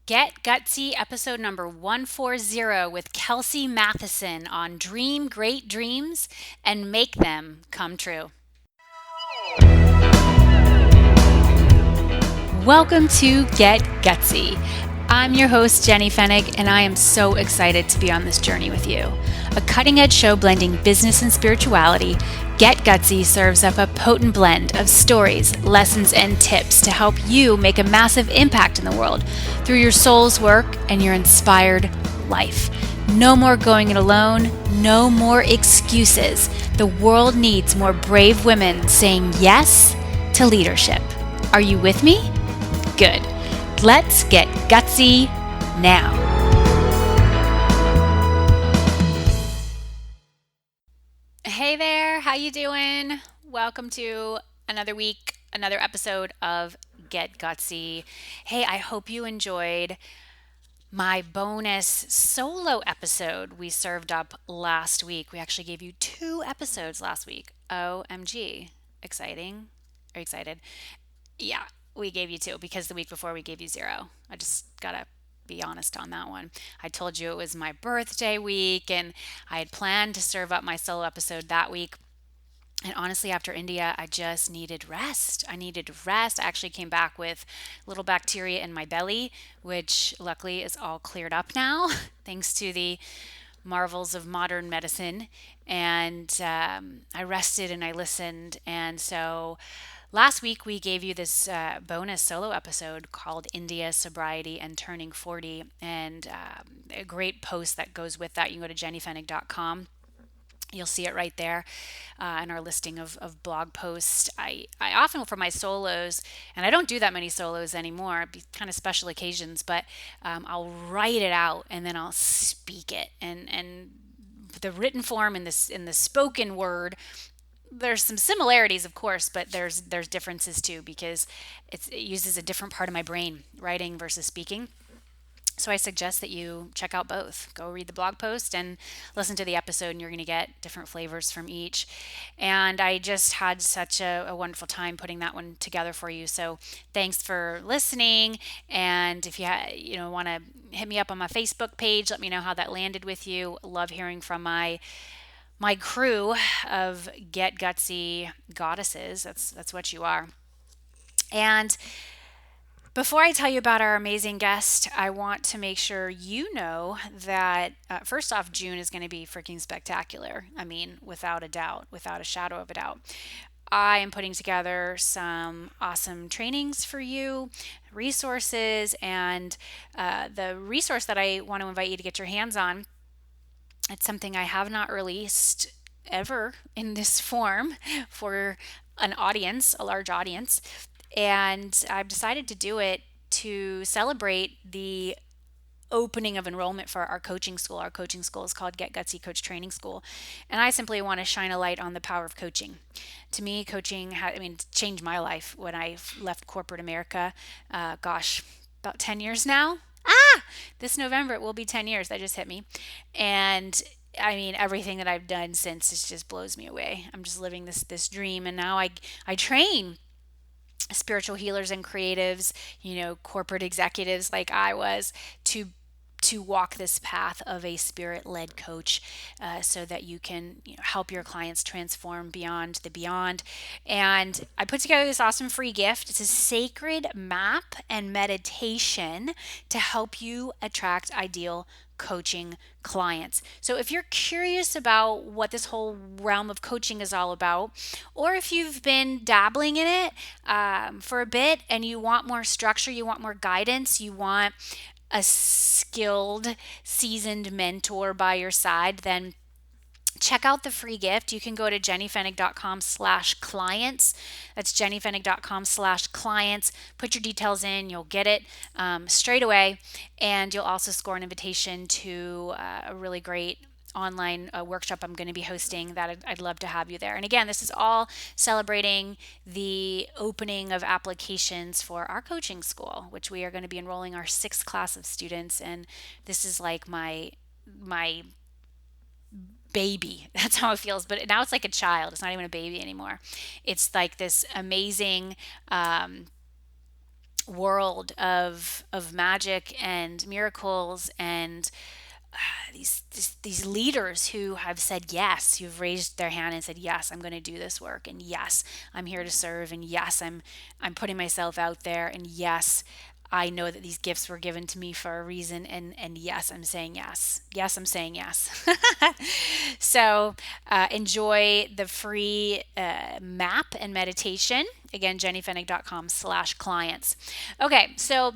Get Gutsy episode number 140 with Kelsey Matheson on Dream Great Dreams and Make Them Come True. Welcome to Get Gutsy. I'm your host, Jenny Fennig, and I am so excited to be on this journey with you. A cutting edge show blending business and spirituality, Get Gutsy serves up a potent blend of stories, lessons, and tips to help you make a massive impact in the world through your soul's work and your inspired life. No more going it alone, no more excuses. The world needs more brave women saying yes to leadership. Are you with me? Good. Let's get gutsy now. Hey there, how you doing? Welcome to another week, another episode of Get Gutsy. Hey, I hope you enjoyed my bonus solo episode we served up last week. We actually gave you 2 episodes last week. OMG. Exciting. Are you excited? Yeah, we gave you 2 because the week before we gave you 0. I just gotta be honest on that one. I told you it was my birthday week and I had planned to serve up my solo episode that week. And honestly, after India, I just needed rest. I needed rest. I actually came back with little bacteria in my belly, which luckily is all cleared up now, thanks to the marvels of modern medicine. And I rested and I listened. And so last week we gave you this bonus solo episode called India, Sobriety, and Turning 40. And a great post that goes with that. You can go to jennyfennig.com. You'll see it right there in our listing of blog posts. I often, for my solos, and I don't do that many solos anymore, it'd be kind of special occasions, but I'll write it out and then I'll speak it. And the written form and this in the spoken word, there's some similarities, of course, but there's differences too because it uses a different part of my brain, writing versus speaking. So I suggest that you check out both. Go read the blog post and listen to the episode, and you're going to get different flavors from each. And I just had such a wonderful time putting that one together for you. So thanks for listening. And if you want to hit me up on my Facebook page, let me know how that landed with you. Love hearing from my crew of Get Gutsy goddesses. That's what you are. And before I tell you about our amazing guest, I want to make sure you know that first off, June is going to be freaking spectacular. I mean, without a doubt, without a shadow of a doubt. I am putting together some awesome trainings for you, resources, and the resource that I want to invite you to get your hands on. It's something I have not released ever in this form for an audience, a large audience. And I've decided to do it to celebrate the opening of enrollment for our coaching school. Our coaching school is called Get Gutsy Coach Training School. And I simply want to shine a light on the power of coaching. To me, coaching, changed my life when I left corporate America. About 10 years now. This November it will be 10 years. That just hit me. And I mean, everything that I've done since just blows me away. I'm just living this dream. And now I train spiritual healers and creatives, corporate executives like I was, to walk this path of a spirit-led coach, so that you can help your clients transform beyond the beyond. And I put together this awesome free gift. It's a sacred map and meditation to help you attract ideal coaching clients. So if you're curious about what this whole realm of coaching is all about, or if you've been dabbling in it for a bit and you want more structure, you want more guidance, you want a skilled, seasoned mentor by your side, then check out the free gift. You can go to jennyfennig.com/clients. That's jennyfennig.com/clients. Put your details in. You'll get it straight away. And you'll also score an invitation to a really great online workshop I'm going to be hosting that I'd love to have you there. And again, this is all celebrating the opening of applications for our coaching school, which we are going to be enrolling our 6th class of students. And this is like my baby. That's how it feels. But now it's like a child. It's not even a baby anymore. It's like this amazing world of magic and miracles and these leaders who have said yes, who've raised their hand and said yes, I'm going to do this work, and yes, I'm here to serve, and yes, I'm putting myself out there, and yes, I know that these gifts were given to me for a reason, and yes, I'm saying yes. Yes, I'm saying yes. So enjoy the free map and meditation. Again, jennyfennig.com/clients. Okay, so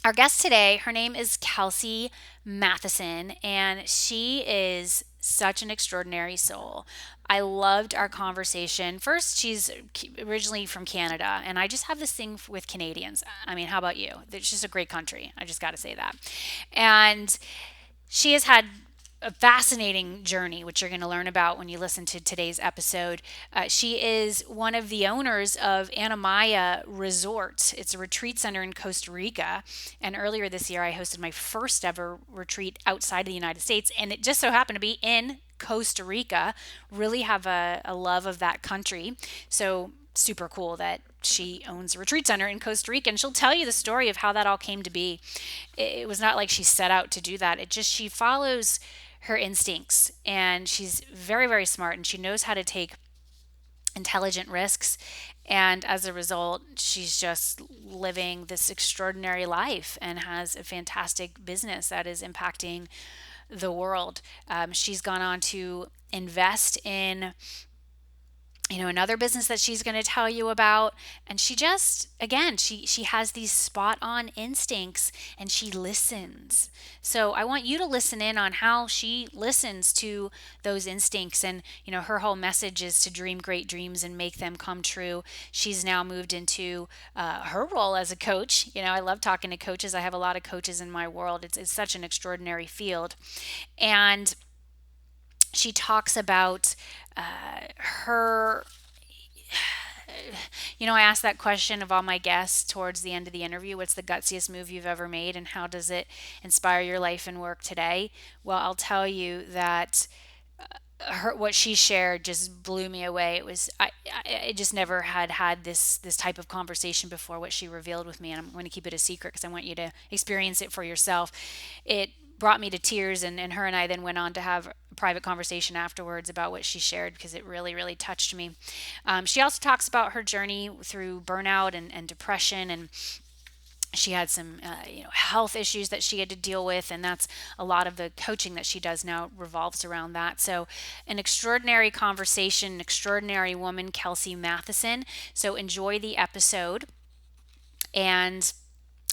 our guest today, her name is Kelsey Matheson, and she is such an extraordinary soul. I loved our conversation. First, she's originally from Canada, and I just have this thing with Canadians. I mean, how about you? It's just a great country. I just got to say that. And she has had a fascinating journey, which you're going to learn about when you listen to today's episode. She is one of the owners of Anamaya Resort. It's a retreat center in Costa Rica. And earlier this year, I hosted my first ever retreat outside of the United States. And it just so happened to be in Costa Rica. Really have a love of that country. So super cool that she owns a retreat center in Costa Rica, and she'll tell you the story of how that all came to be. It was not like she set out to do that. It just, she follows her instincts, and she's very, very smart, and she knows how to take intelligent risks. And as a result, she's just living this extraordinary life and has a fantastic business that is impacting the world. She's gone on to invest in another business that she's going to tell you about. And she just, again, she has these spot on instincts, and she listens. So I want you to listen in on how she listens to those instincts. And, her whole message is to dream great dreams and make them come true. She's now moved into her role as a coach. I love talking to coaches. I have a lot of coaches in my world. It's such an extraordinary field. And she talks about her, I asked that question of all my guests towards the end of the interview: what's the gutsiest move you've ever made, and how does it inspire your life and work today? Well, I'll tell you that what she shared just blew me away. It was, I just never had this type of conversation before, what she revealed with me, and I'm going to keep it a secret because I want you to experience it for yourself. It brought me to tears, and her and I then went on to have a private conversation afterwards about what she shared, because it really, really touched me. She also talks about her journey through burnout and depression, and she had some health issues that she had to deal with, and that's a lot of the coaching that she does now revolves around that. So an extraordinary conversation, an extraordinary woman, Kelsey Matheson. So enjoy the episode, and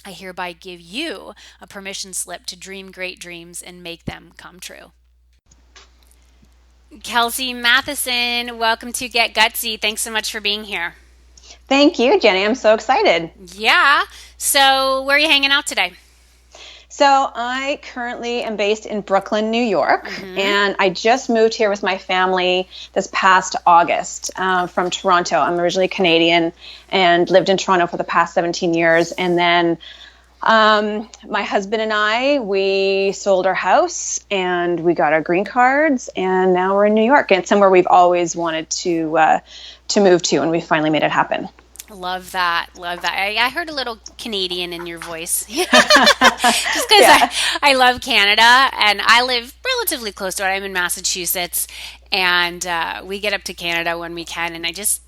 I hereby give you a permission slip to dream great dreams and make them come true. Kelsey Matheson, welcome to Get Gutsy. Thanks so much for being here. Thank you, Jenny. I'm so excited. Yeah. So where are you hanging out today? So I currently am based in Brooklyn, New York, and I just moved here with my family this past August from Toronto. I'm originally Canadian and lived in Toronto for the past 17 years. And then my husband and I, we sold our house and we got our green cards, and now we're in New York. And it's somewhere we've always wanted to move to, and we finally made it happen. Love that. Love that. I heard a little Canadian in your voice. Just because I love Canada, and I live relatively close to it. I'm in Massachusetts, and we get up to Canada when we can, and I just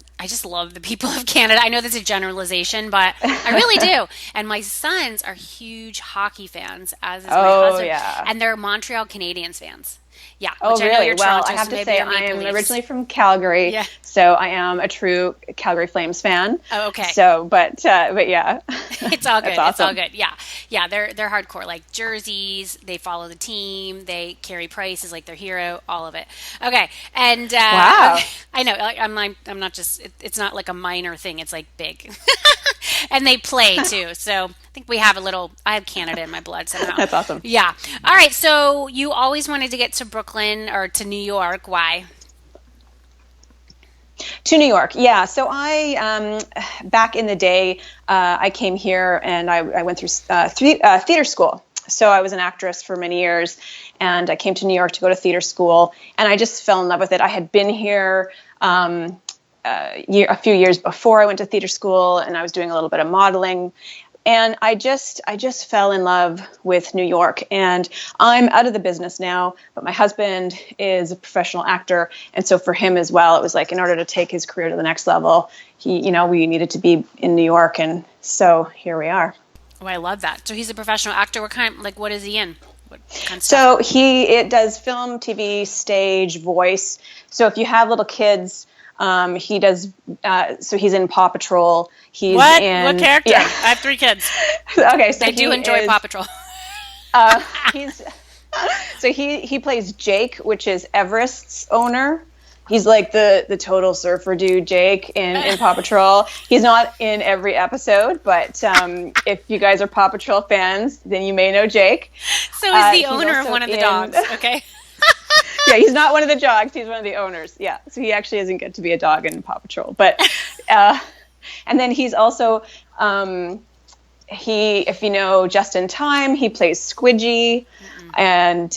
love the people of Canada. I know that's a generalization, but I really do. And my sons are huge hockey fans, as is my husband. Yeah. And they're Montreal Canadiens fans. Yeah. Oh, really? Well, I have to say I am originally from Calgary, so I am a true Calgary Flames fan. Oh, okay. So, but yeah. It's all good. Awesome. It's all good. Yeah. Yeah, they're hardcore. Like jerseys, they follow the team, they carry Price as like their hero, all of it. Okay. And wow. I know, I'm not just, it's not like a minor thing, it's like big. And they play too. So I think I have Canada in my blood somehow. That's awesome. Yeah. All right. So you always wanted to get to Brooklyn or to New York. Why? To New York. Yeah. So I, back in the day, I came here and I went through theater school. So I was an actress for many years, and I came to New York to go to theater school, and I just fell in love with it. I had been here, a few years before I went to theater school, and I was doing a little bit of modeling. And I just fell in love with New York, and I'm out of the business now, but my husband is a professional actor. And so for him as well, it was like, in order to take his career to the next level, we needed to be in New York. And so here we are. Oh, I love that. So he's a professional actor. What is he in? What kind of So stuff? it does film, TV, stage, voice. So if you have little kids, he does. So he's in Paw Patrol. He's What? in What character? Yeah. I have 3 kids. Okay, so I do enjoy Paw Patrol. He plays Jake, which is Everest's owner. He's like the total surfer dude, Jake, in Paw Patrol. He's not in every episode, but if you guys are Paw Patrol fans, then you may know Jake. So he's the owner of one of the dogs. Okay. Yeah, he's not one of the dogs. He's one of the owners. Yeah, so he actually doesn't get to be a dog in Paw Patrol. But and then he's also if you know Just in Time, he plays Squidgy. And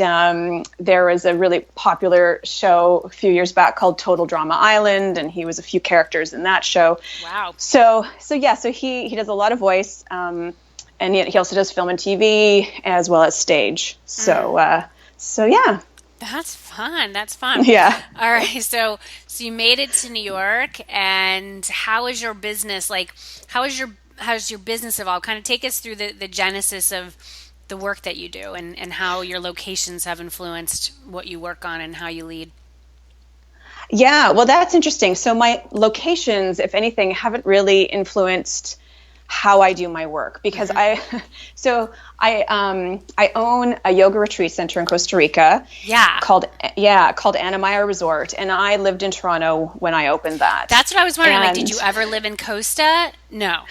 there was a really popular show a few years back called Total Drama Island, and he was a few characters in that show. Wow. So he does a lot of voice, and he also does film and TV as well as stage. So yeah. That's fun. That's fun. Yeah. All right. So you made it to New York, and how is your business? How's your business evolved? Kind of take us through the genesis of the work that you do, and how your locations have influenced what you work on and how you lead. Yeah, well, that's interesting. So my locations, if anything, haven't really influenced how I do my work, because I own a yoga retreat center in Costa Rica. Yeah. Called Anamaya Resort, and I lived in Toronto when I opened that. That's what I was wondering. Did you ever live in Costa? No.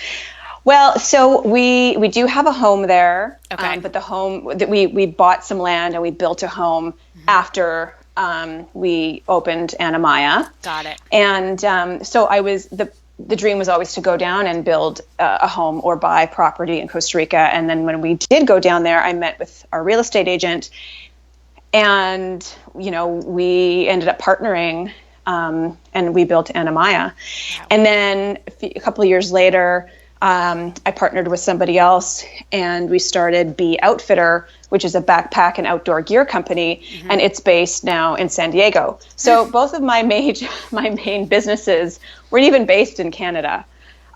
Well, so we do have a home there, Okay. But the home that we bought some land and we built a home after we opened Anamaya. Got it. And so the dream was always to go down and build a home or buy property in Costa Rica. And then when we did go down there, I met with our real estate agent, and we ended up partnering, and we built Anamaya. Wow. And then a couple of years later, I partnered with somebody else, and we started Bee Outfitter, which is a backpack and outdoor gear company, and it's based now in San Diego. So both of my main businesses weren't even based in Canada,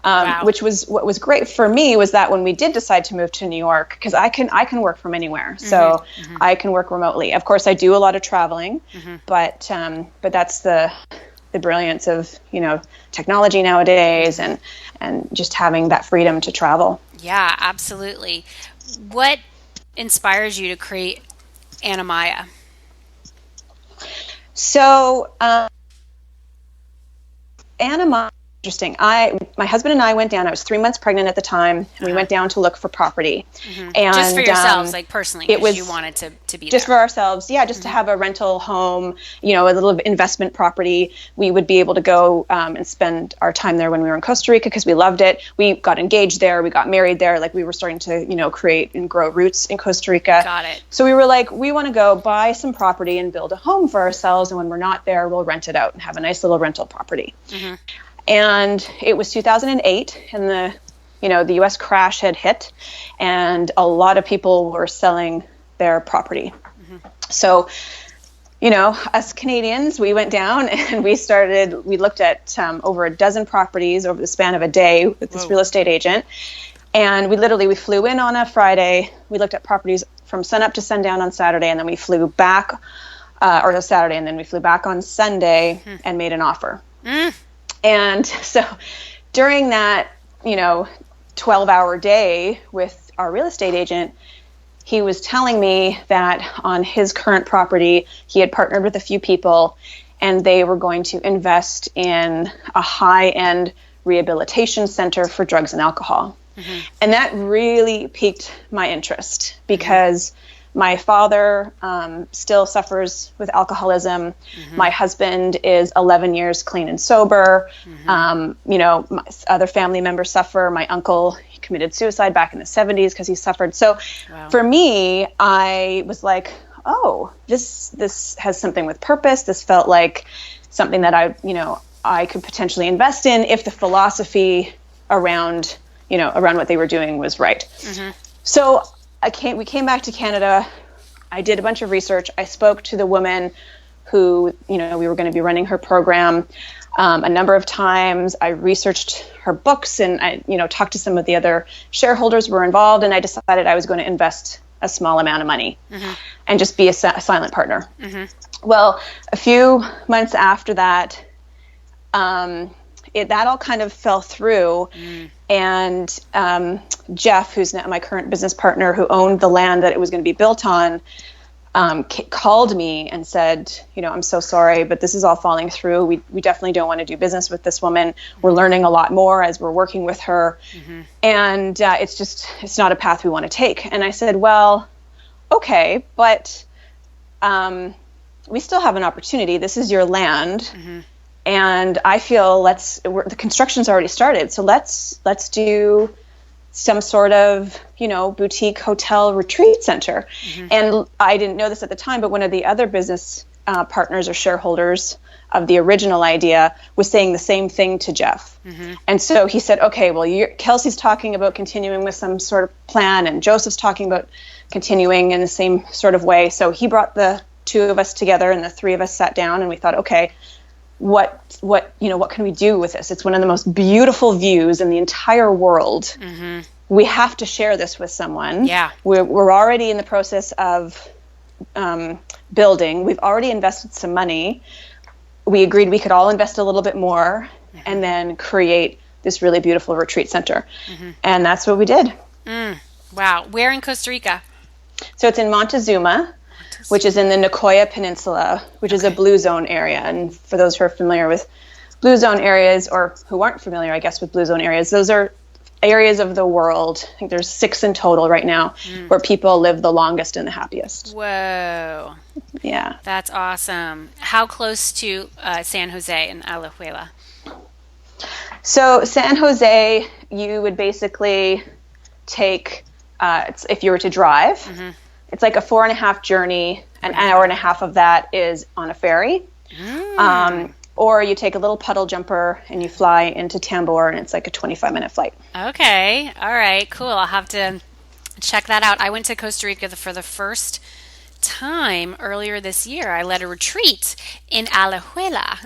Wow. which was what was great for me, was that when we did decide to move to New York, because I can work from anywhere, so I can work remotely. Of course, I do a lot of traveling, but that's the brilliance of technology nowadays, and just having that freedom to travel. Yeah, absolutely. What inspires you to create Anamaya? So Anamaya, interesting. My husband and I went down. I was 3 months pregnant at the time. And we went down to look for property. And Just for yourselves, personally, it was you wanted to be just there. for ourselves. Yeah, just to have a rental home, a little investment property. We would be able to go and spend our time there when we were in Costa Rica, because we loved it. We got engaged there. We got married there. We were starting to, create and grow roots in Costa Rica. Got it. So we were like, we want to go buy some property and build a home for ourselves. And when we're not there, we'll rent it out and have a nice little rental property. And it was 2008, and the U.S. crash had hit, and a lot of people were selling their property. So, us Canadians, we went down and we looked at over a dozen properties over the span of a day with this real estate agent. And we flew in on a Friday. We looked at properties from sunup to sundown on Saturday, and then we flew back, or a Saturday, and then we flew back on Sunday and made an offer. And so during that, 12-hour day with our real estate agent, he was telling me that on his current property, he had partnered with a few people, and they were going to invest in a high-end rehabilitation center for drugs and alcohol. And that really piqued my interest, because my father still suffers with alcoholism. My husband is 11 years clean and sober. My other family members suffer. My uncle, he committed suicide back in the 70s because he suffered. So for me, I was like, oh, this has something with purpose. This felt like something that I could potentially invest in if the philosophy around what they were doing was right. So we came back to Canada. I did a bunch of research. I spoke to the woman who, we were going to be running her program a number of times. I researched her books, and I, talked to some of the other shareholders who were involved, and I decided I was going to invest a small amount of money and just be a silent partner. Well, a few months after that, that all kind of fell through. And Jeff, who's now my current business partner, who owned the land that it was going to be built on, called me and said, I'm so sorry, but this is all falling through. We definitely don't want to do business with this woman. We're learning a lot more as we're working with her. And it's not a path we want to take. And I said, well, okay, but we still have an opportunity. This is your land. And I feel the construction's already started. So let's do some sort of, boutique hotel retreat center. And I didn't know this at the time, but one of the other business partners or shareholders of the original idea was saying the same thing to Jeff. And so he said, okay, well, Kelsey's talking about continuing with some sort of plan, and Joseph's talking about continuing in the same sort of way. So he brought the two of us together, and the three of us sat down, and we thought, okay, what can we do with this? It's one of the most beautiful views in the entire world. We have to share this with someone. Yeah. We're already in the process of building. We've already invested some money. We agreed we could all invest a little bit more and then create this really beautiful retreat center. And that's what we did. Wow. Where in Costa Rica? So it's in Montezuma, which is in the Nicoya Peninsula, which is a blue zone area. And for those who are familiar with blue zone areas, or who aren't familiar, I guess, with blue zone areas, those are areas of the world, I think there's 6 in total right now, where people live the longest and the happiest. Whoa. Yeah. That's awesome. How close to San Jose and Alajuela? So San Jose, you would basically take, if you were to drive, it's like a 4.5 journey. An hour and a half of that is on a ferry. Or you take a little puddle jumper and you fly into Tambor, and it's like a 25-minute flight. Okay. All right. Cool. I'll have to check that out. I went to Costa Rica for the first time earlier this year. I led a retreat in Alajuela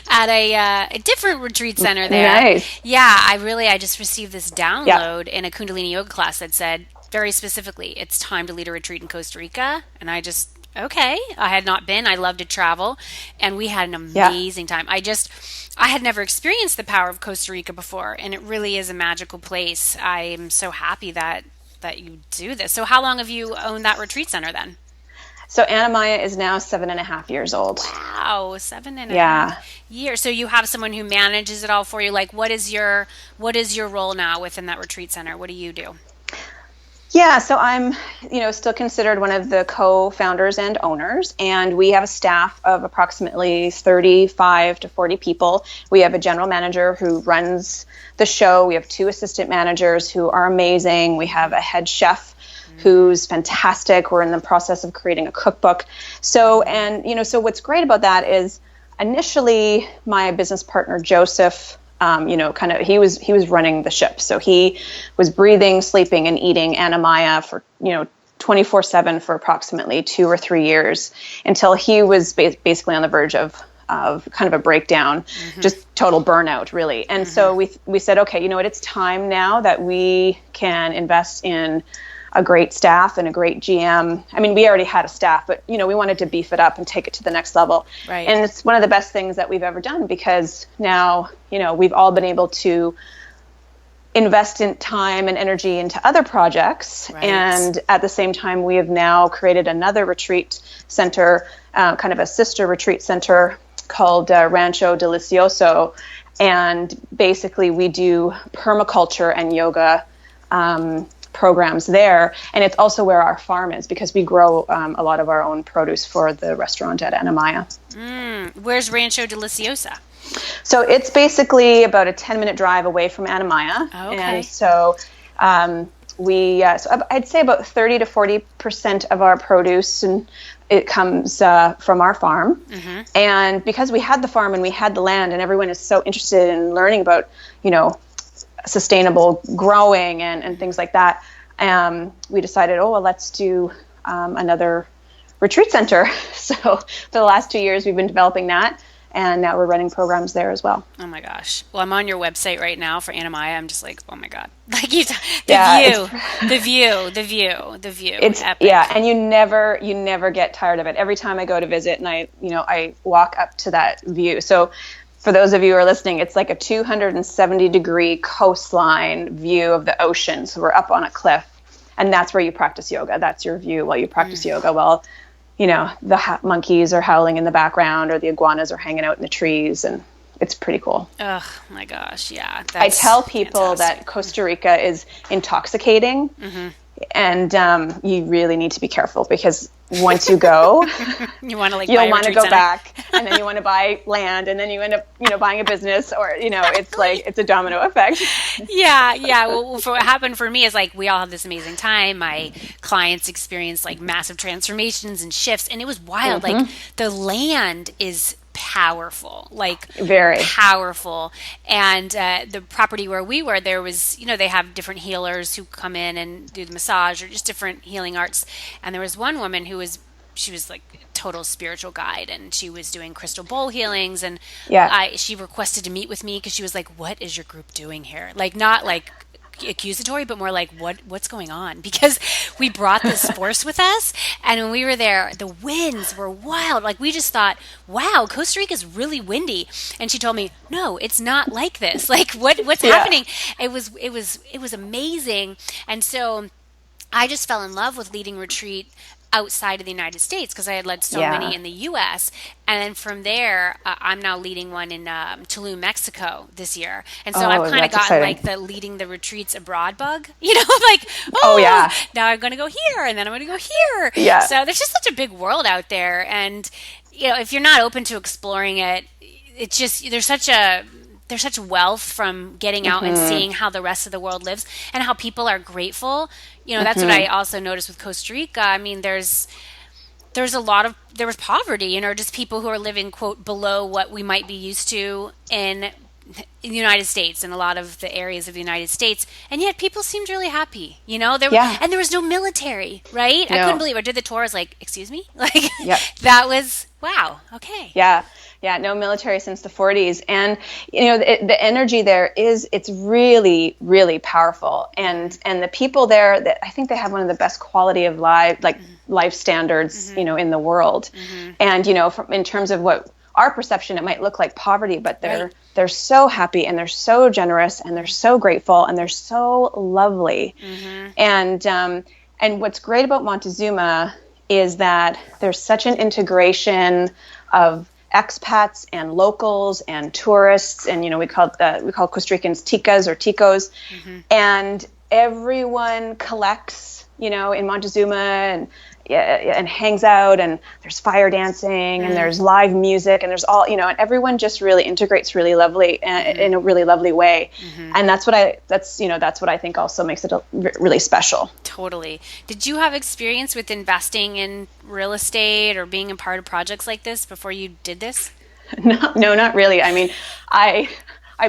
at a different retreat center there. Nice. Yeah. I just received this download in a Kundalini yoga class that said very specifically, it's time to lead a retreat in Costa Rica. And okay. I had not been. I love to travel, and we had an amazing time. I had never experienced the power of Costa Rica before, and it really is a magical place. I'm so happy that you do this. So how long have you owned that retreat center then? So Anna Maya is now 7.5 years old. Wow, 7.5 years. So you have someone who manages it all for you. Like, what is your role now within that retreat center? What do you do? Yeah, so I'm, still considered one of the co-founders and owners, and we have a staff of approximately 35 to 40 people. We have a general manager who runs the show. We have 2 assistant managers who are amazing. We have a head chef who's fantastic. We're in the process of creating a cookbook. So what's great about that is initially my business partner, Joseph, he was running the ship. So he was breathing, sleeping, and eating Anna Maya for, 24/7 for approximately 2 or 3 years, until he was basically on the verge of kind of a breakdown, just total burnout, really. And so we said, okay, it's time now that we can invest in a great staff and a great GM. I mean, we already had a staff, but, we wanted to beef it up and take it to the next level. Right. And it's one of the best things that we've ever done, because now, we've all been able to invest in time and energy into other projects. Right. And at the same time, we have now created another retreat center, kind of a sister retreat center called Rancho Delicioso. And basically we do permaculture and yoga programs there, and it's also where our farm is, because we grow a lot of our own produce for the restaurant at Anna Maya. Where's Rancho Deliciosa? So it's basically about a 10-minute drive away from Anna Maya. Okay. And so so I'd say about 30 to 40% of our produce it comes from our farm. And because we had the farm and we had the land, and everyone is so interested in learning about, sustainable growing and things like that, we decided, let's do another retreat center. So for the last 2 years, we've been developing that. And now we're running programs there as well. Oh my gosh. Well, I'm on your website right now for Anamaya. I'm just like, oh my God. Like the view. It's epic. Yeah. And you never get tired of it. Every time I go to visit and I walk up to that view. So for those of you who are listening, it's like a 270-degree coastline view of the ocean. So we're up on a cliff, and that's where you practice yoga. That's your view while you practice yoga. Well, the monkeys are howling in the background, or the iguanas are hanging out in the trees, and it's pretty cool. Oh my gosh, yeah. I tell people that Costa Rica is intoxicating, and you really need to be careful, because once you go, you'll want to go back, and then you want to buy land, and then you end up, buying a business, or, it's like, it's a domino effect. Yeah. Well, what happened for me is, like, we all had this amazing time. My clients experienced, like, massive transformations and shifts, and it was wild. Like, the land is powerful, like very powerful. And the property where we were, there was, they have different healers who come in and do the massage, or just different healing arts. And there was one woman she was like a total spiritual guide, and she was doing crystal bowl healings. And she requested to meet with me, because she was like, what is your group doing here? Like, not like accusatory, but more like, what's going on? Because we brought this force with us, and when we were there, the winds were wild. Like, we just thought, wow, Costa Rica is really windy. And she told me, no, it's not like this. Like, what's happening? It was amazing. And so I just fell in love with leading retreat outside of the United States, because I had led so many in the U.S. And then from there, I'm now leading one in Tulum, Mexico this year. And so I've kind of gotten exciting. Like the leading the retreats abroad bug, like, now I'm going to go here, and then I'm going to go here. Yeah. So there's just such a big world out there. And, if you're not open to exploring it, it's just, there's such wealth from getting out and seeing how the rest of the world lives, and how people are grateful. That's what I also noticed with Costa Rica. I mean, there was poverty, just people who are living, quote, below what we might be used to in the United States, and a lot of the areas of the United States, and yet people seemed really happy. And there was no military, right? No. I couldn't believe it. I did the tour. I was like, excuse me? Like, that was, wow, okay. Yeah, no military since the 40s. And, the energy there it's really, really powerful. And the people there, I think they have one of the best quality of life standards, in the world. And, in terms of what our perception, it might look like poverty, but they're so happy, and they're so generous, and they're so grateful, and they're so lovely. And what's great about Montezuma is that there's such an integration of expats and locals and tourists, and we call Costa Ricans ticas or ticos, and everyone collects, in Montezuma and hangs out, and there's fire dancing, and there's live music, and there's all, and everyone just really integrates really lovely in a really lovely way. And that's what I think also makes it really special. Totally. Did you have experience with investing in real estate or being a part of projects like this before you did this? No, not really. I mean, I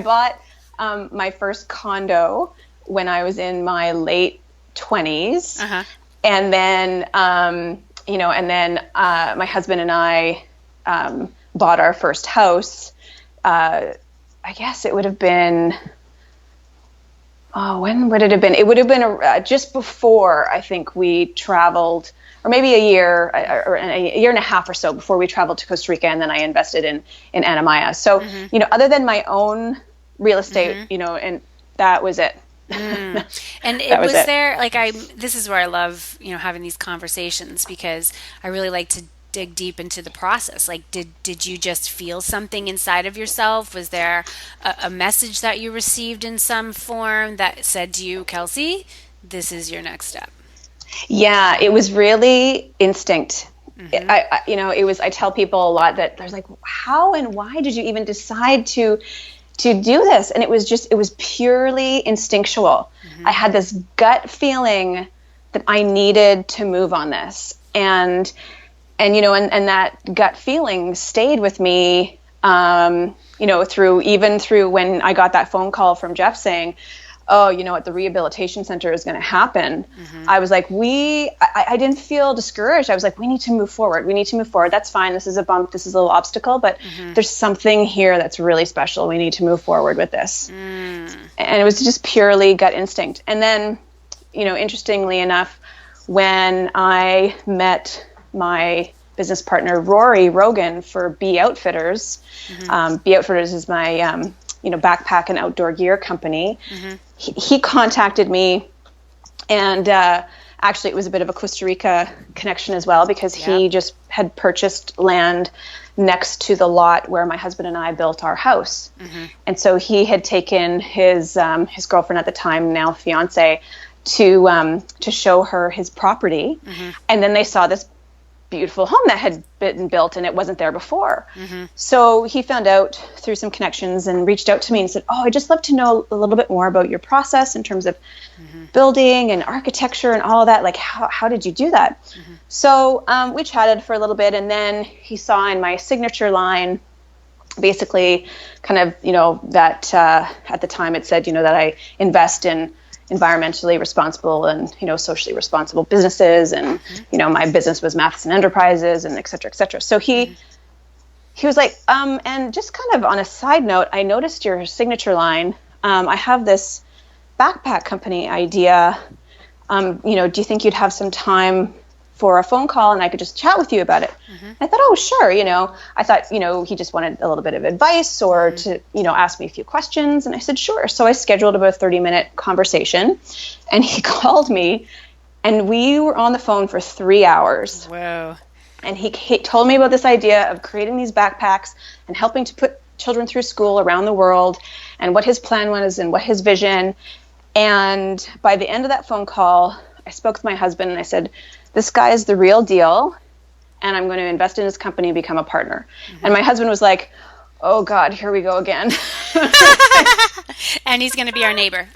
bought my first condo when I was in my late 20s. And then, my husband and I bought our first house. I guess it would have been, when would it have been? It would have been just before, I think, we traveled, or maybe a year and a half or so before we traveled to Costa Rica, and then I invested in Anamaya. So, other than my own real estate, and that was it. And this is where I love, having these conversations, because I really like to dig deep into the process. Like, did you just feel something inside of yourself? Was there a message that you received in some form that said to you, Kelsey, this is your next step? Yeah, it was really instinct. I tell people a lot that there's like, how and why did you even decide to do this? And it was purely instinctual. I had this gut feeling that I needed to move on this. And and that gut feeling stayed with me, through when I got that phone call from Jeff saying, oh, you know what, the rehabilitation center is going to happen. I was like, I didn't feel discouraged. I was like, we need to move forward. We need to move forward. That's fine. This is a bump. This is a little obstacle, but there's something here that's really special. We need to move forward with this. And it was just purely gut instinct. And then, interestingly enough, when I met my business partner, Rory Rogan, for B Outfitters, B Outfitters is my, backpack and outdoor gear company. He contacted me, and actually it was a bit of a Costa Rica connection as well, because he just had purchased land next to the lot where my husband and I built our house. And so he had taken his girlfriend at the time, now fiance, to show her his property. And then they saw this beautiful home that had been built and it wasn't there before. So he found out through some connections and reached out to me and said, oh, I'd just love to know a little bit more about your process in terms of building and architecture and all of that. Like, how did you do that? So we chatted for a little bit, and then he saw in my signature line, basically kind of, that at the time it said, that I invest in environmentally responsible and, socially responsible businesses. And, my business was Matheson Enterprises and et cetera, et cetera. So he was like, and just kind of on a side note, I noticed your signature line. I have this backpack company idea. Do you think you'd have some time for a phone call and I could just chat with you about it? I thought, oh, sure. I thought, he just wanted a little bit of advice or to, ask me a few questions. And I said, sure. So I scheduled about a 30-minute conversation, and he called me, and we were on the phone for 3 hours. Whoa. And he told me about this idea of creating these backpacks and helping to put children through school around the world, and what his plan was and what his vision. And by the end of that phone call, I spoke with my husband and I said, this guy is the real deal, and I'm going to invest in his company and become a partner. And my husband was like, oh God, here we go again. And he's going to be our neighbor.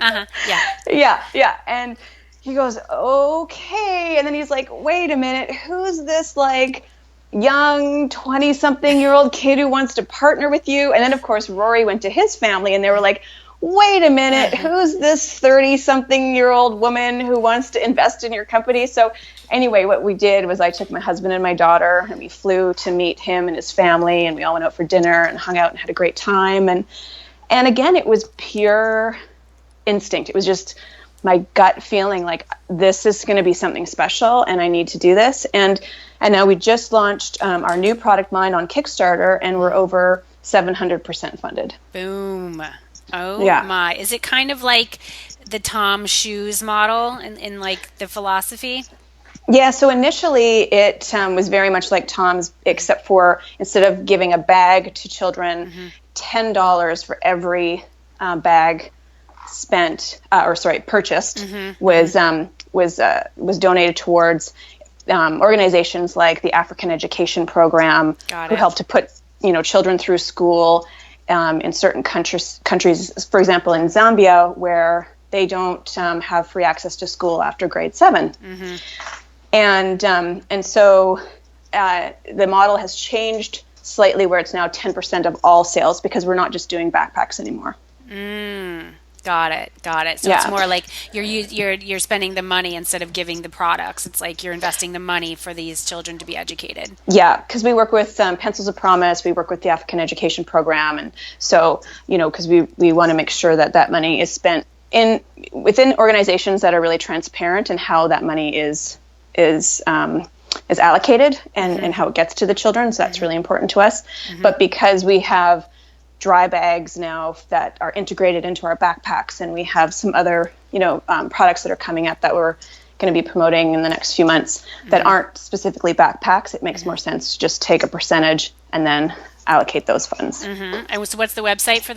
Yeah. And he goes, okay. And then he's like, wait a minute, who's this young 20-something-year-old kid who wants to partner with you? And then of course Rory went to his family, and they were like, wait a minute, who's this 30-something-year-old woman who wants to invest in your company? So anyway, what we did was I took my husband and my daughter, and we flew to meet him and his family, and we all went out for dinner and hung out and had a great time. And again, it was pure instinct. It was just my gut feeling like, this is going to be something special and I need to do this. And now we just launched our new product line on Kickstarter, and we're over 700% funded. Boom. Oh my. Is it kind of like the Tom Shoes model in the philosophy? Yeah, so initially it was very much like Tom's, except for instead of giving a bag to children, $10 for every bag purchased was donated towards organizations like the African Education Program, who help to put children through school in certain countries, for example, in Zambia, where they don't have free access to school after grade 7. And so the model has changed slightly, where it's now 10% of all sales, because we're not just doing backpacks anymore. Got it. So it's more like you're spending the money instead of giving the products. It's like you're investing the money for these children to be educated. Yeah, because we work with Pencils of Promise. We work with the African Education Program, and so because we want to make sure that money is spent within organizations that are really transparent in how that money is allocated and how it gets to the children. So that's really important to us. But because we have dry bags now that are integrated into our backpacks, and we have some other products that are coming up that we're going to be promoting in the next few months that aren't specifically backpacks, it makes more sense to just take a percentage and then allocate those funds. And so what's the website for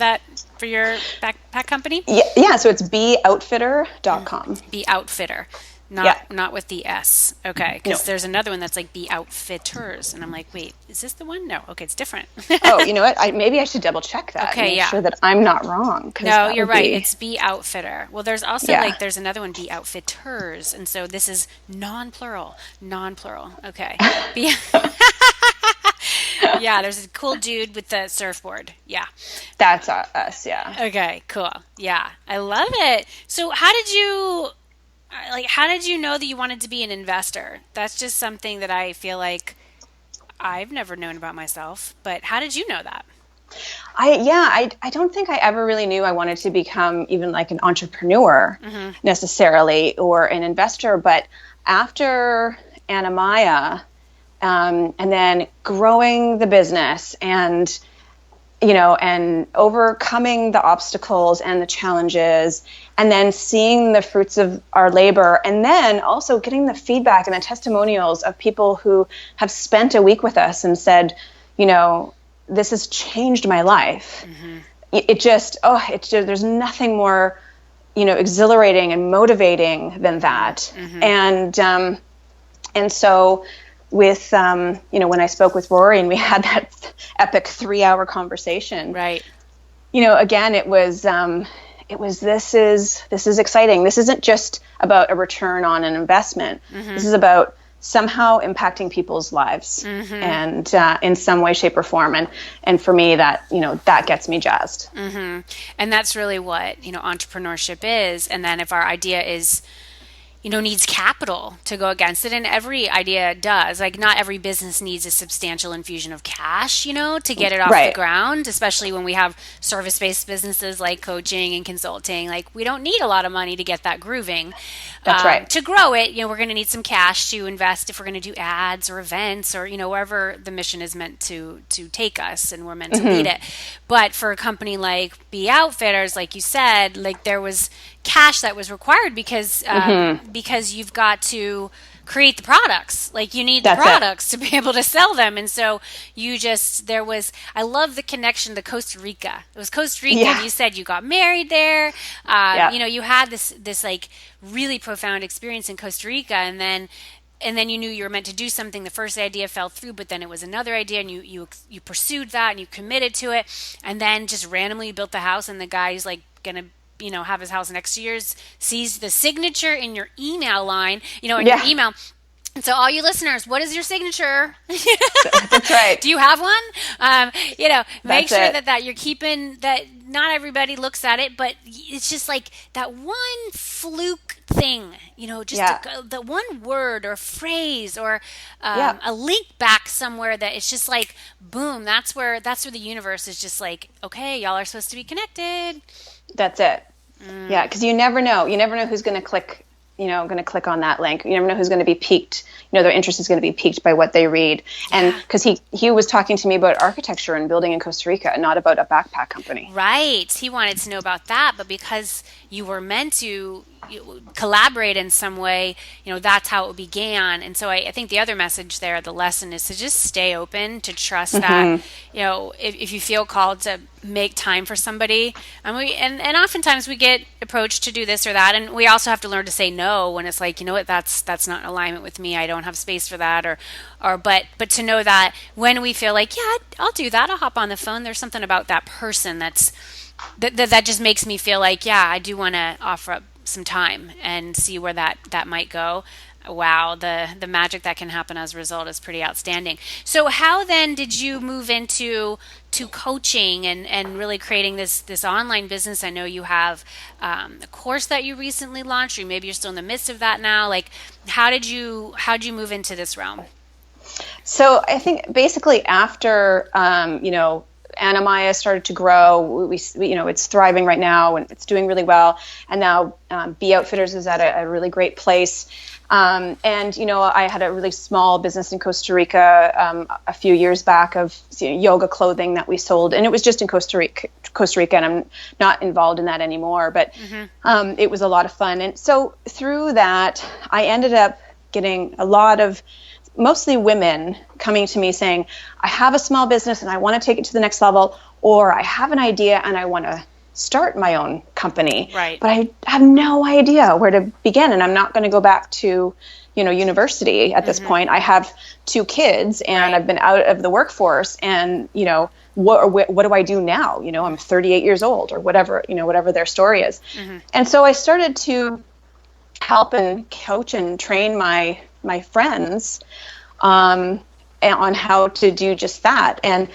your backpack company? Yeah, so it's beoutfitter.com. Beoutfitter. Not with the S. Okay, No. because there's another one that's like Be Outfitters, and I'm like, wait, is this the one? No, okay, it's different. Oh, you know what? Maybe I should double check that. Okay, and make sure that I'm not wrong. No, you're right. It's Be Outfitter. Well, there's also Yeah. there's another one, Be Outfitters, and so this is non-plural. Okay. Be Yeah, there's a cool dude with the surfboard. Yeah. That's us. Yeah. Okay, cool. Yeah, I love it. So how did you know that you wanted to be an investor? That's just something that I feel like I've never known about myself, but how did you know that? I don't think I ever really knew I wanted to become even like an entrepreneur necessarily, or an investor. But after Anna Maya, and then growing the business, and and overcoming the obstacles and the challenges, and then seeing the fruits of our labor, and then also getting the feedback and the testimonials of people who have spent a week with us and said, this has changed my life. It just, there's nothing more, exhilarating and motivating than that. And so with, when I spoke with Rory and we had that epic 3-hour conversation, right. Again, it was this is exciting. This isn't just about a return on an investment. This is about somehow impacting people's lives, and in some way, shape, or form. And for me, that that gets me jazzed. And that's really what entrepreneurship is. And then if our idea is needs capital to go against it, and every idea does. Like, not every business needs a substantial infusion of cash, to get it off the ground, especially when we have service-based businesses like coaching and consulting. Like, we don't need a lot of money to get that grooving. That's right. To grow it, we're going to need some cash to invest if we're going to do ads or events or, wherever the mission is meant to take us and we're meant to lead it. But for a company like Be Outfitters, like you said, like there was cash that was required because you've got to create the products. Like, you need the products to be able to sell them. And so I love the connection to Costa Rica. It was Costa Rica. Yeah. You said you got married there. You had this like really profound experience in Costa Rica, and then you knew you were meant to do something. The first idea fell through, but then it was another idea, and you pursued that and you committed to it, and then just randomly built the house, and the guy's like gonna have his house next to yours, sees the signature in your email line, in your email. And so all you listeners, what is your signature? That's right. Do you have one? Make sure that you're keeping that. Not everybody looks at it, but it's just like that one fluke thing, the one word or phrase or a link back somewhere that it's just like, boom, that's where the universe is just like, okay, y'all are supposed to be connected. That's it. Yeah, because you never know. You never know who's going to click on that link. You never know who's going to be piqued. Their interest is going to be piqued by what they read. And because he was talking to me about architecture and building in Costa Rica, not about a backpack company. Right. He wanted to know about that, but because you were meant to collaborate in some way, that's how it began. And so I think the other message there, the lesson, is to just stay open, to trust that, if you feel called to make time for somebody, and oftentimes we get approached to do this or that, and we also have to learn to say no when it's like, that's not in alignment with me. I don't have space for that, but to know that when we feel like, yeah, I'll do that, I'll hop on the phone. There's something about that person that just makes me feel like, yeah, I do want to offer up some time and see where that might go. Wow, the magic that can happen as a result is pretty outstanding. So how then did you move into coaching and really creating this online business? I know you have a course that you recently launched, or maybe you're still in the midst of that now. Like, how'd you move into this realm? So I think basically after Anna Maya started to grow. We it's thriving right now and it's doing really well. And now Be Outfitters is at a really great place. And I had a really small business in Costa Rica a few years back of yoga clothing that we sold, and it was just in Costa Rica, and I'm not involved in that anymore. But it was a lot of fun, and so through that, I ended up getting a lot of mostly women coming to me saying, I have a small business and I want to take it to the next level, or I have an idea and I want to start my own company. Right. But I have no idea where to begin. And I'm not going to go back to, university at this point. I have 2 kids and I've been out of the workforce, and, what do I do now? I'm 38 years old, or whatever, whatever their story is. And so I started to help and coach and train my friends on how to do just that. And,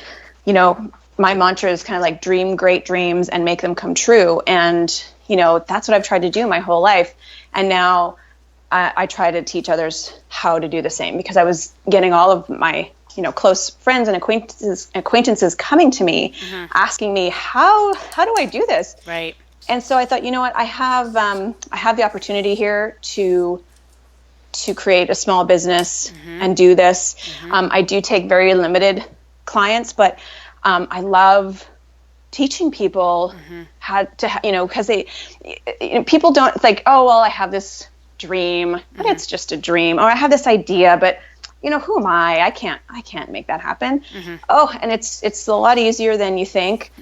my mantra is kind of like dream great dreams and make them come true. And, that's what I've tried to do my whole life. And now I try to teach others how to do the same, because I was getting all of my, close friends and acquaintances coming to me, asking me, how do I do this? Right. And so I thought, what, I have the opportunity here to create a small business and do this. I do take very limited clients, but I love teaching people how to, because people don't, it's like, oh, well, I have this dream, but it's just a dream. Or I have this idea, but who am I? I can't make that happen. Oh, and it's a lot easier than you think.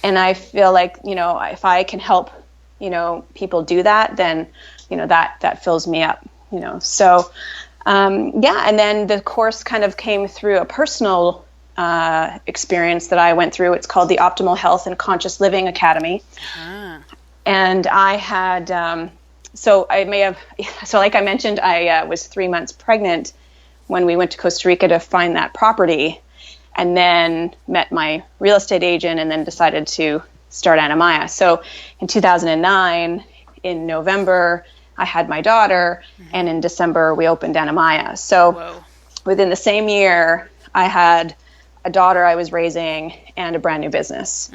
And I feel like, if I can help, people do that, then, that fills me up, So, and then the course kind of came through a personal experience that I went through. It's called the Optimal Health and Conscious Living Academy. And I had, like I mentioned, I was 3 months pregnant when we went to Costa Rica to find that property, and then met my real estate agent, and then decided to start Anamaya. So in 2009, in November, I had my daughter, and in December, we opened Anamaya. So within the same year, I had a daughter I was raising and a brand new business.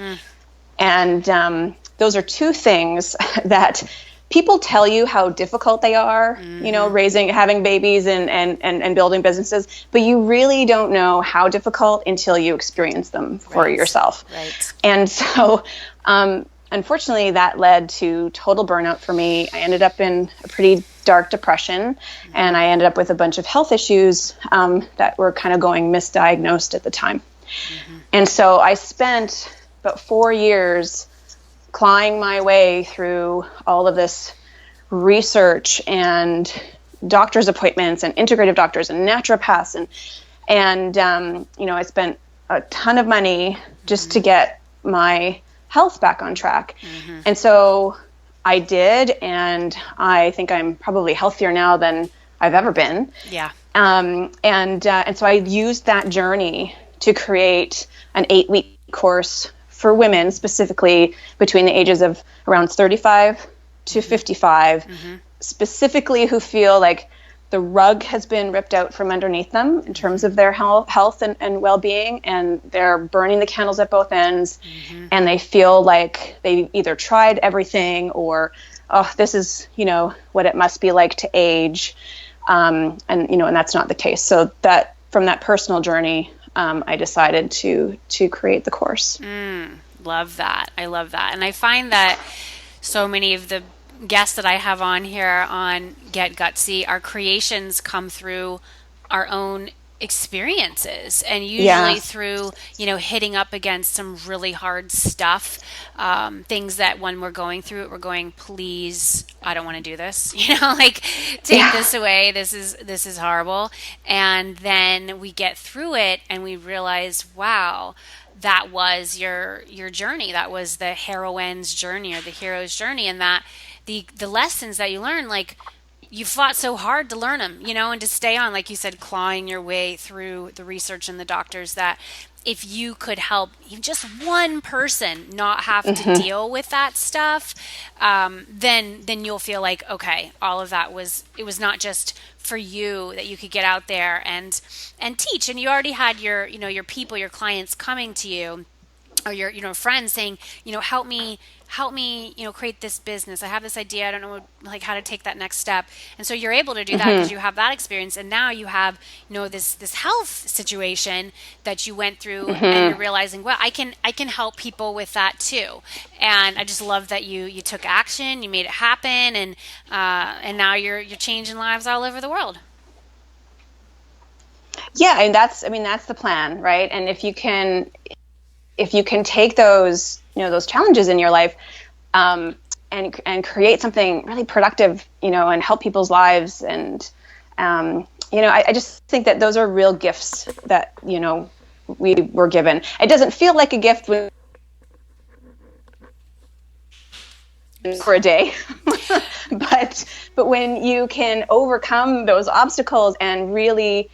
And those are 2 things that people tell you how difficult they are, having babies and building businesses, but you really don't know how difficult until you experience them for yourself. Right. And so, unfortunately, that led to total burnout for me. I ended up in a pretty dark depression, and I ended up with a bunch of health issues that were kind of going misdiagnosed at the time. And so I spent about 4 years clawing my way through all of this research and doctor's appointments and integrative doctors and naturopaths, and I spent a ton of money just to get my health back on track. And so I did, and I think I'm probably healthier now than I've ever been. Yeah. And so I used that journey to create an 8-week course for women, specifically between the ages of around 35 to 55, specifically who feel like the rug has been ripped out from underneath them in terms of their health and well-being, and they're burning the candles at both ends, and they feel like they either tried everything, or, oh, this is, what it must be like to age, and that's not the case. So that, from that personal journey, I decided to create the course. Love that. I love that. And I find that so many of the guests that I have on here on Get Gutsy, our creations come through our own experiences, and usually through, hitting up against some really hard stuff, things that when we're going through it, we're going, please, I don't want to do this, take this away. This is horrible. And then we get through it and we realize, wow, that was your journey. That was the heroine's journey or the hero's journey. And that the lessons that you learn, you fought so hard to learn them, and to stay on, like you said, clawing your way through the research and the doctors, that if you could help just one person not have to deal with that stuff, then you'll feel like, okay, all of that was not just for you, that you could get out there and teach. And you already had your people, your clients coming to you, or your friends saying, help me, create this business. I have this idea. I don't know how to take that next step. And so you're able to do that because you have that experience. And now you have, this health situation that you went through, and you're realizing, well, I can help people with that too. And I just love that you took action, you made it happen. And now you're changing lives all over the world. Yeah. And that's the plan, right? And if you can take those those challenges in your life, and create something really productive, and help people's lives. And, I just think that those are real gifts that, we were given. It doesn't feel like a gift when for a day, but when you can overcome those obstacles and really,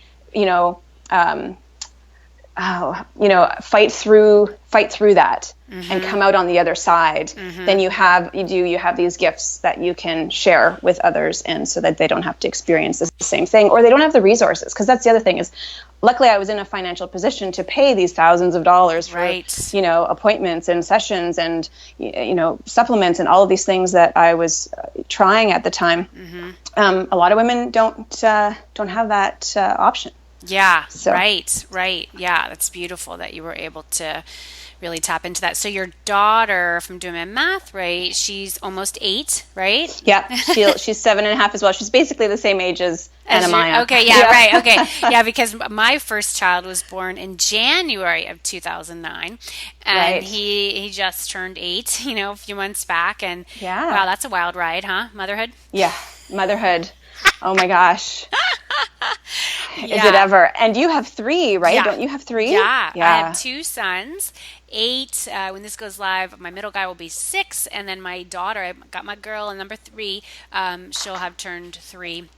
fight through that, and come out on the other side, then you have these gifts that you can share with others, and so that they don't have to experience the same thing, or they don't have the resources. Because that's the other thing is, luckily I was in a financial position to pay these thousands of dollars for, appointments and sessions and, supplements and all of these things that I was trying at the time. A lot of women don't have that option. Yeah. So. Right. Yeah. That's beautiful that you were able to really tap into that. So your daughter, if I'm doing my math right, she's almost 8, right? Yeah. She's 7.5 as well. She's basically the same age as Anna Maya. Okay. Yeah. Right. Okay. Yeah. Because my first child was born in January of 2009, and he just turned 8, a few months back. And wow, that's a wild ride, huh? Motherhood. Yeah. Motherhood. Oh my gosh. Is it ever? And you have 3, right? Yeah. Don't you have 3? Yeah. I have 2 sons. 8, when this goes live, my middle guy will be 6, and then my daughter, I got my girl, and number 3, she'll have turned 3.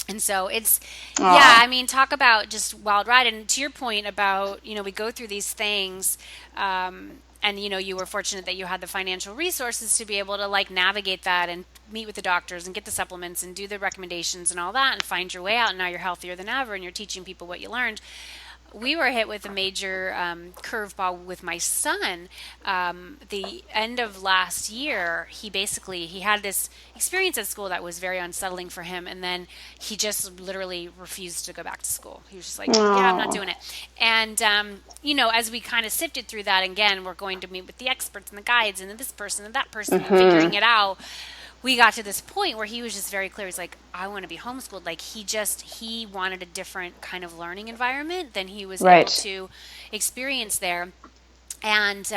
And so it's, talk about just wild ride. And to your point about, we go through these things, and, you were fortunate that you had the financial resources to be able to navigate that and meet with the doctors and get the supplements and do the recommendations and all that and find your way out. And now you're healthier than ever and you're teaching people what you learned. We were hit with a major curveball with my son. The end of last year, he had this experience at school that was very unsettling for him, and then he just literally refused to go back to school. He was just like, I'm not doing it. And, as we kind of sifted through that, again, we're going to meet with the experts and the guides and this person and that person and figuring it out. We got to this point where he was just very clear. He's like, I want to be homeschooled. He wanted a different kind of learning environment than he was able to experience there. And,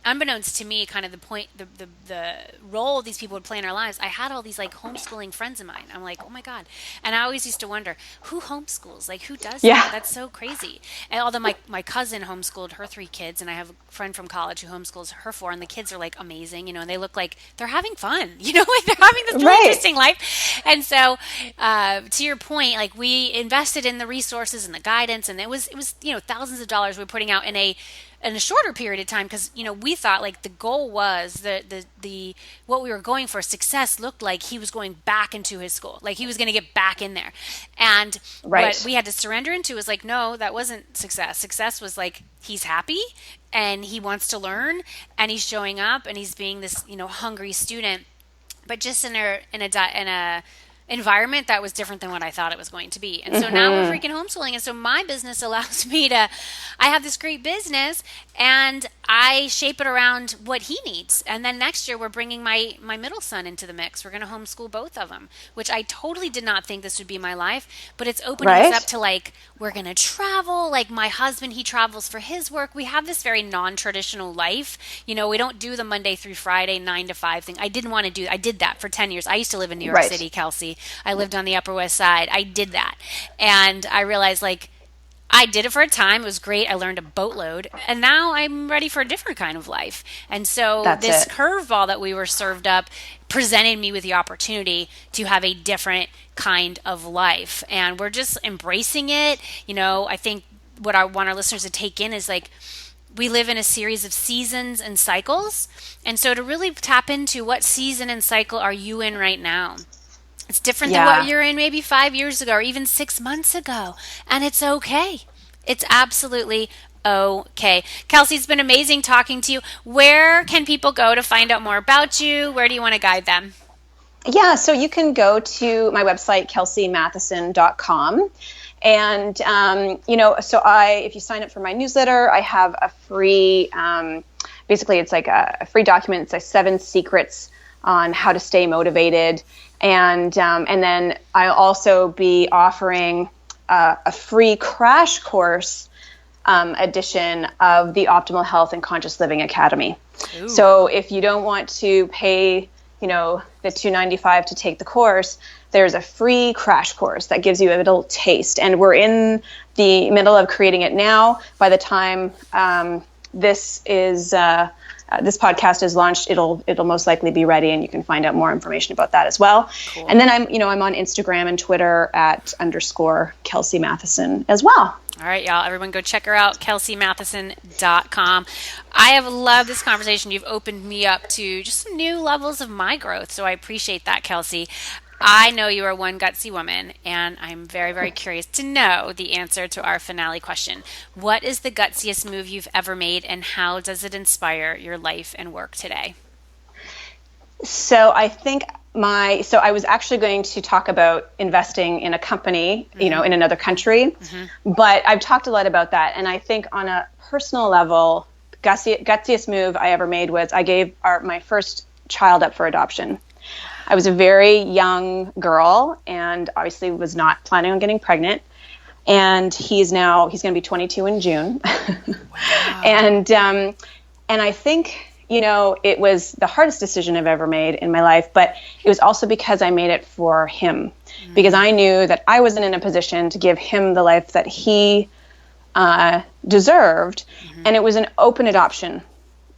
unbeknownst to me, kind of the role these people would play in our lives, I had all these homeschooling friends of mine. I'm like, oh my God. And I always used to wonder, who homeschools? Who does that? That's so crazy. And although my cousin homeschooled her 3 kids, and I have a friend from college who homeschools her 4, and the kids are amazing, and they look like they're having fun, they're having this really interesting life. And so, to your point, we invested in the resources and the guidance, and it was thousands of dollars we were putting out in a shorter period of time, because we thought the goal was the what we were going for, success looked like he was going back into his school, he was going to get back in there, and what we had to surrender into was no, that wasn't success. Success was he's happy and he wants to learn and he's showing up and he's being this hungry student, but just in a environment that was different than what I thought it was going to be. And so now we're freaking homeschooling. And so my business allows me I have this great business and I shape it around what he needs. And then next year we're bringing my middle son into the mix. We're going to homeschool both of them, which I totally did not think this would be my life, but it's opening us up to we're going to travel. My husband, he travels for his work. We have this very non-traditional life. We don't do the Monday through Friday 9 to 5 thing. I did that for 10 years. I used to live in New York City, Kelsey. I lived on the Upper West Side. I did that. And I realized I did it for a time. It was great. I learned a boatload. And now I'm ready for a different kind of life. And so this curveball that we were served up presented me with the opportunity to have a different kind of life. And we're just embracing it. I think what I want our listeners to take in is we live in a series of seasons and cycles. And so to really tap into what season and cycle are you in right now? It's different than what you're in maybe 5 years ago or even 6 months ago. And it's okay. It's absolutely okay. Kelsey, it's been amazing talking to you. Where can people go to find out more about you? Where do you want to guide them? Yeah, so you can go to my website, kelseymatheson.com. And, if you sign up for my newsletter, I have a free, basically it's a free document. It's 7 secrets on how to stay motivated. And then I'll also be offering a free crash course edition of the Optimal Health and Conscious Living Academy. Ooh. So if you don't want to pay, the $295 to take the course, there's a free crash course that gives you a little taste. And we're in the middle of creating it now. By the time this podcast is launched, it'll most likely be ready, and you can find out more information about that as well. Cool. And then I'm on Instagram and Twitter at _Kelsey Matheson as well. All right, y'all. Everyone go check her out, KelseyMatheson.com. I have loved this conversation. You've opened me up to just some new levels of my growth, so I appreciate that, Kelsey. I know you are one gutsy woman, and I'm very, very curious to know the answer to our finale question. What is the gutsiest move you've ever made, and how does it inspire your life and work today? So I think I was actually going to talk about investing in a company, in another country, but I've talked a lot about that. And I think on a personal level, gutsiest move I ever made was I gave my first child up for adoption. I was a very young girl and obviously was not planning on getting pregnant. And he's going to be 22 in June. Wow. And I think, it was the hardest decision I've ever made in my life, but it was also because I made it for him, because I knew that I wasn't in a position to give him the life that he deserved. And it was an open adoption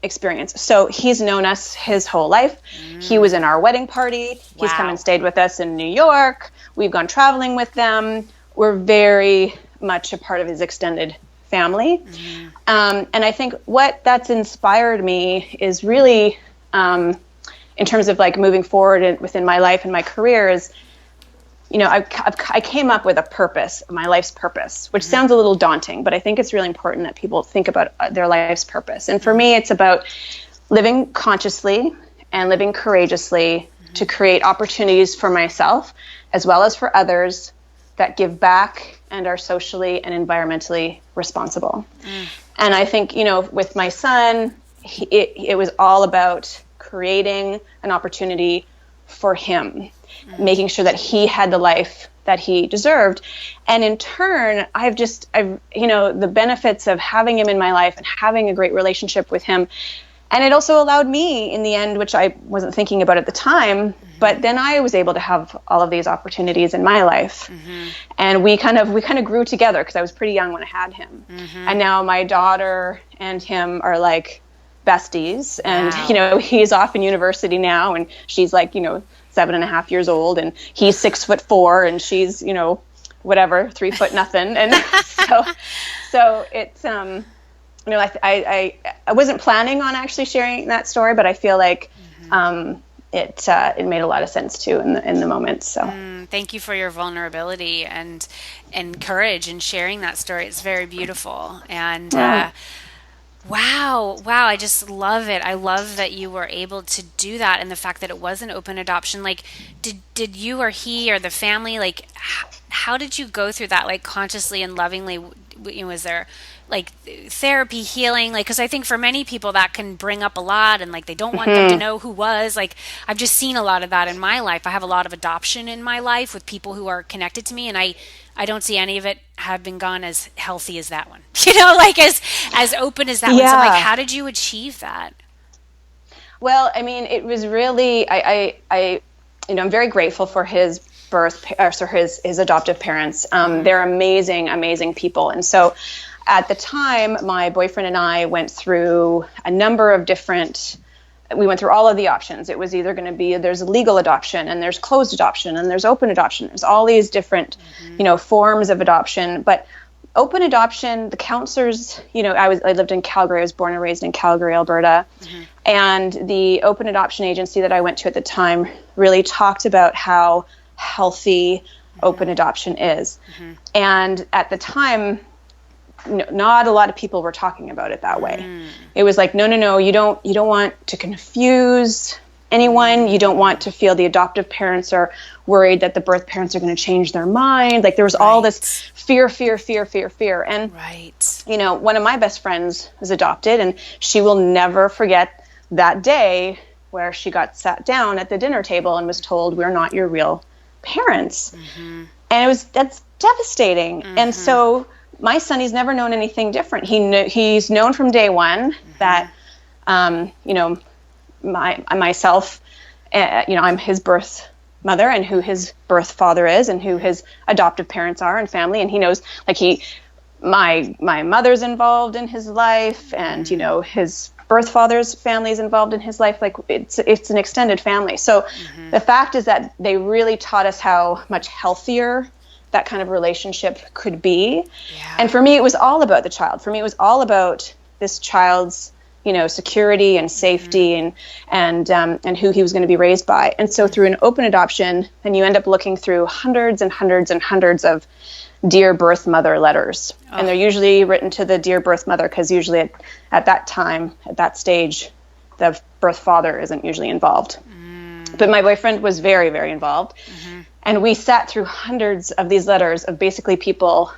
experience. So he's known us his whole life. He was in our wedding party. He's come and stayed with us in New York. We've gone traveling with them. We're very much a part of his extended family. And I think what that's inspired me is really, in terms of like moving forward within my life and my career is, I came up with a purpose, my life's purpose, which sounds a little daunting, but I think it's really important that people think about their life's purpose. And for me, it's about living consciously and living courageously to create opportunities for myself as well as for others that give back and are socially and environmentally responsible. And I think, with my son, it was all about creating an opportunity for him, making sure that he had the life that he deserved. And in turn, the benefits of having him in my life and having a great relationship with him. And it also allowed me in the end, which I wasn't thinking about at the time, but then I was able to have all of these opportunities in my life. And we kind of grew together because I was pretty young when I had him. And now my daughter and him are like besties. And, Wow. He's off in university now and she's like, 7.5 years old and he's 6'4" and she's, 3 foot nothing. And so it's, I wasn't planning on actually sharing that story, but I feel like it made a lot of sense too in the moment. So thank you for your vulnerability and courage in sharing that story. It's very beautiful. And wow, I just love it. I love that you were able to do that, and the fact that it was an open adoption. Like, did you or he or the family, like, how did you go through that, like, consciously and lovingly? Was there like therapy, healing? Like, because I think for many people that can bring up a lot, and like they don't want them to know who was. Like, I've just seen a lot of that in my life. I have a lot of adoption in my life with people who are connected to me, and I don't see any of it have been gone as healthy as that one. Like as open as that one. So I'm like, how did you achieve that? Well, I mean, it was really I'm very grateful for his his adoptive parents. They're amazing people. And so at the time, my boyfriend and I went through a number of we went through all of the options. It was either going to be, there's legal adoption and there's closed adoption and there's open adoption. There's all these different, forms of adoption. But open adoption, the counselors, I lived in Calgary. I was born and raised in Calgary, Alberta. And the open adoption agency that I went to at the time really talked about how healthy open adoption is. And at the time, not a lot of people were talking about it that way. It was like, no, you don't want to confuse anyone. You don't want to feel the adoptive parents are worried that the birth parents are going to change their mind. Like there was all this fear. And, one of my best friends was adopted, and she will never forget that day where she got sat down at the dinner table and was told, we're not your real parents. And that's devastating. And so my son, he's never known anything different. He's known from day one that, myself, I'm his birth mother and who his birth father is and who his adoptive parents are and family. And he knows, like, my mother's involved in his life, and, his birth father's family is involved in his life. Like, it's an extended family. So the fact is that they really taught us how much healthier that kind of relationship could be. Yeah. And for me, it was all about the child. For me, it was all about this child's, security and safety and who he was going to be raised by. And so through an open adoption, then you end up looking through hundreds and hundreds and hundreds of dear birth mother letters. Oh. And they're usually written to the dear birth mother, because usually at that time, at that stage, the birth father isn't usually involved. But my boyfriend was very, very involved. And we sat through hundreds of these letters of basically people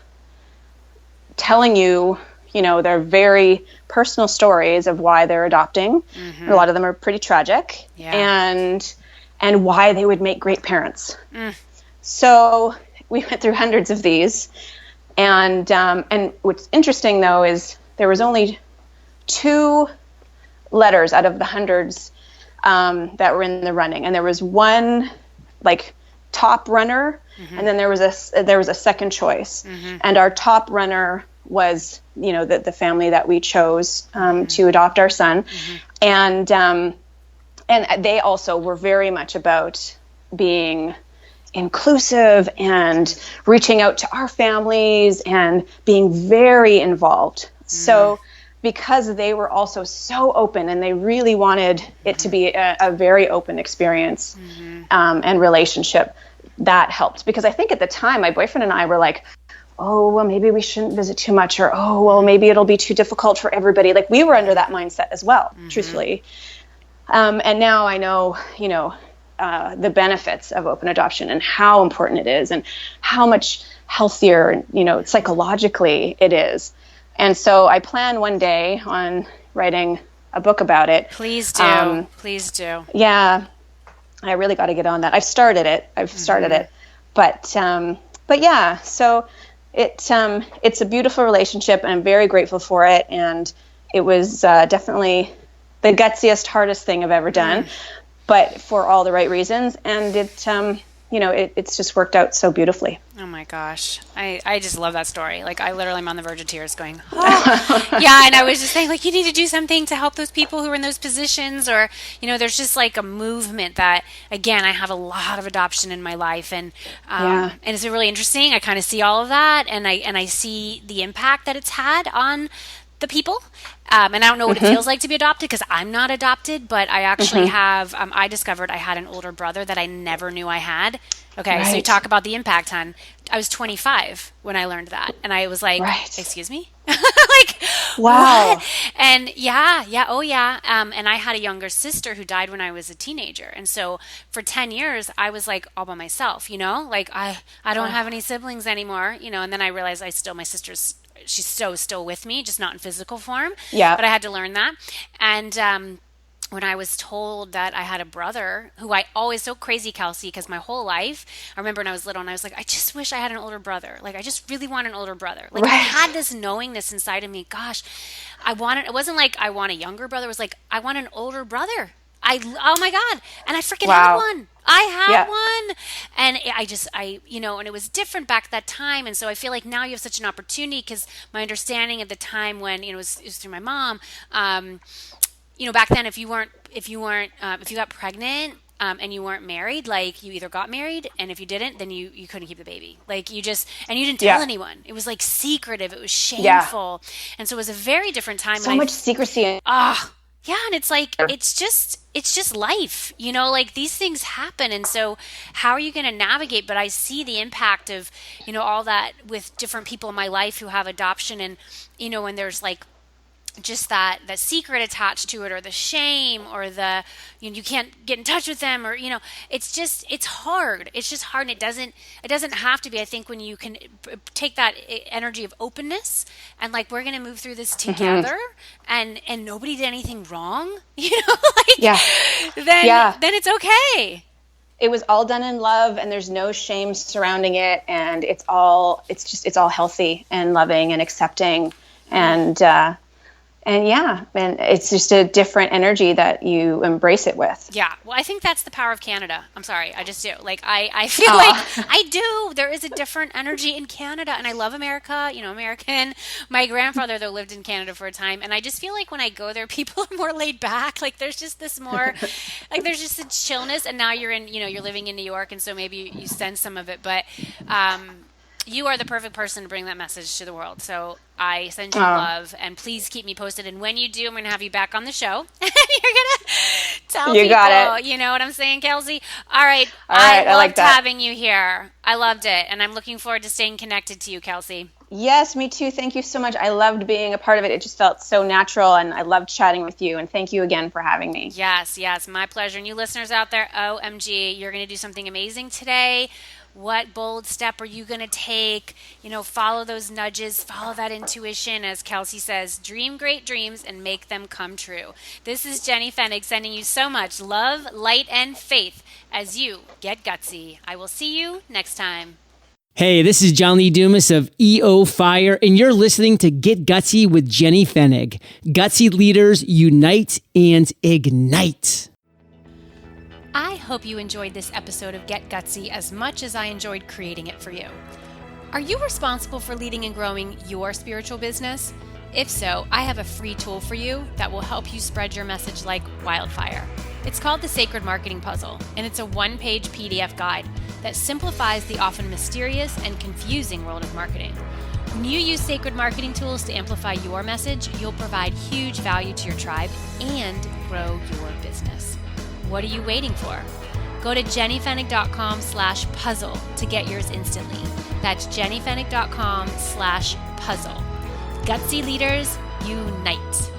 telling you, their very personal stories of why they're adopting. A lot of them are pretty tragic. Yeah. And why they would make great parents. So we went through hundreds of these. And what's interesting, though, is there was only 2 letters out of the hundreds that were in the running. And there was one, like, top runner, and then there was a second choice. And our top runner was, the family that we chose to adopt our son. And they also were very much about being inclusive and reaching out to our families and being very involved. So because they were also so open and they really wanted it to be a very open experience and relationship, that helped. Because I think at the time, my boyfriend and I were like, oh, well, maybe we shouldn't visit too much, or, oh, well, maybe it'll be too difficult for everybody. Like, we were under that mindset as well, truthfully. And now I know, the benefits of open adoption and how important it is and how much healthier, psychologically it is. And so I plan one day on writing a book about it. Please do. Please do. Yeah. I really got to get on that. I've started it. But yeah, so it's a beautiful relationship, and I'm very grateful for it. And it was definitely the gutsiest, hardest thing I've ever done, but for all the right reasons. And it's just worked out so beautifully. Oh my gosh. I just love that story. Like, I literally am on the verge of tears going, oh. Yeah. And I was just saying, like, you need to do something to help those people who are in those positions, or, there's just like a movement that, again, I have a lot of adoption in my life, and it's really interesting. I kind of see all of that, and I see the impact that it's had on the people. And I don't know what it feels like to be adopted, because I'm not adopted, but I actually have, I discovered I had an older brother that I never knew I had. Okay, so you talk about the impact, hon. I was 25 when I learned that. And I was like, excuse me? Like, wow. What? And oh yeah. And I had a younger sister who died when I was a teenager. And so for 10 years, I was like all by myself, like I don't have any siblings anymore, and then I realized my sister's, she's still with me, just not in physical form. Yeah. But I had to learn that. And when I was told that I had a brother, who I always, so crazy, Kelsey, because my whole life, I remember when I was little and I was like, I just wish I had an older brother. Like, I just really want an older brother. Like, I had this knowingness inside of me. Gosh, it wasn't like I want a younger brother. It was like, I want an older brother. Oh my God. And I freaking had one. I had one. And and it was different back that time. And so I feel like now you have such an opportunity, because my understanding at the time when, it was through my mom, back then, if you got pregnant, and you weren't married, like, you either got married, and if you didn't, then you couldn't keep the baby. Like, you didn't tell anyone. It was like secretive. It was shameful. And so it was a very different time. So much secrecy. Yeah, and it's like, it's just life, like, these things happen. And so how are you going to navigate? But I see the impact of, all that with different people in my life who have adoption, and, when there's like just that secret attached to it, or the shame, or the, you can't get in touch with them, or, it's hard. It's just hard. And it doesn't have to be. I think when you can take that energy of openness and, like, we're going to move through this together, and nobody did anything wrong, then it's okay. it was all done in love, and there's no shame surrounding it, and it's all healthy and loving and accepting, and yeah, and it's just a different energy that you embrace it with. Yeah. Well, I think that's the power of Canada. I'm sorry. I just do. Like, I feel like I do. There is a different energy in Canada, and I love America, American. My grandfather, though, lived in Canada for a time, and I just feel like when I go there, people are more laid back. Like, there's just this more, like, there's just a chillness, and now you're you're living in New York, and so maybe you sense some of it, but, you are the perfect person to bring that message to the world. So I send you love, and please keep me posted. And when you do, I'm going to have you back on the show. You're going to tell people. Got it. You know what I'm saying, Kelsey? All right. I loved having you here. I loved it. And I'm looking forward to staying connected to you, Kelsey. Yes, me too. Thank you so much. I loved being a part of it. It just felt so natural, and I loved chatting with you. And thank you again for having me. Yes, my pleasure. And you listeners out there, OMG, you're going to do something amazing today. What bold step are you going to take? Follow those nudges, follow that intuition. As Kelsey says, dream great dreams and make them come true. This is Jenny Fennig sending you so much love, light, and faith as you get gutsy. I will see you next time. Hey, this is John Lee Dumas of EO Fire, and you're listening to Get Gutsy with Jenny Fennig. Gutsy leaders unite and ignite. I hope you enjoyed this episode of Get Gutsy as much as I enjoyed creating it for you. Are you responsible for leading and growing your spiritual business? If so, I have a free tool for you that will help you spread your message like wildfire. It's called the Sacred Marketing Puzzle, and it's a one-page PDF guide that simplifies the often mysterious and confusing world of marketing. When you use sacred marketing tools to amplify your message, you'll provide huge value to your tribe and grow your business. What are you waiting for? Go to jennyfennig.com/puzzle to get yours instantly. That's jennyfennig.com/puzzle. Gutsy leaders, unite.